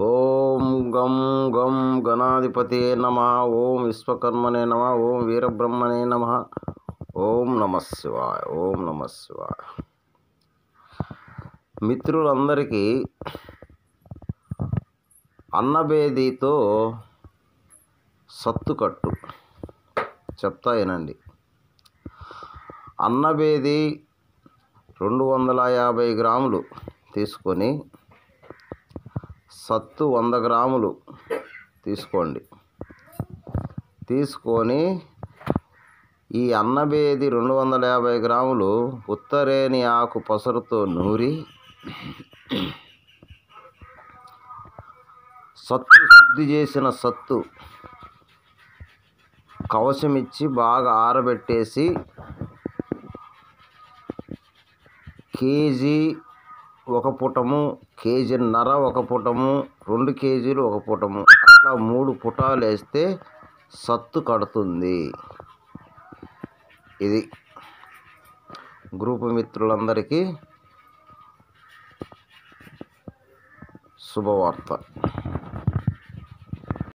ఓం గం గం గణాధిపతియే నమః. ఓం విశ్వకర్మనే నమః. ఓం వీరబ్రహ్మణే నమః. ఓం నమః శివాయ. ఓం నమః శివాయ. మిత్రులందరికీ అన్నబేదితో సత్తుకట్టు చెప్తా వినండి. అన్నబేది 250 గ్రాములు తీసుకొని సత్తు 100 గ్రాములు తీసుకోండి. తీసుకొని ఈ అన్నబేది 250 గ్రాములు ఉత్తరేణి ఆకు పసరుతో నూరి సత్తు శుద్ధి చేసిన సత్తు కవచమిచ్చి బాగా ఆరబెట్టేసి కేజీ 1 పుటము, కేజీన్నర 1 పుటము, 2 కేజీలు 1 పుటము, అట్లా 3 పుటాలు వేస్తే సత్తు కడుతుంది. ఇది గ్రూపు మిత్రులందరికీ శుభవార్త.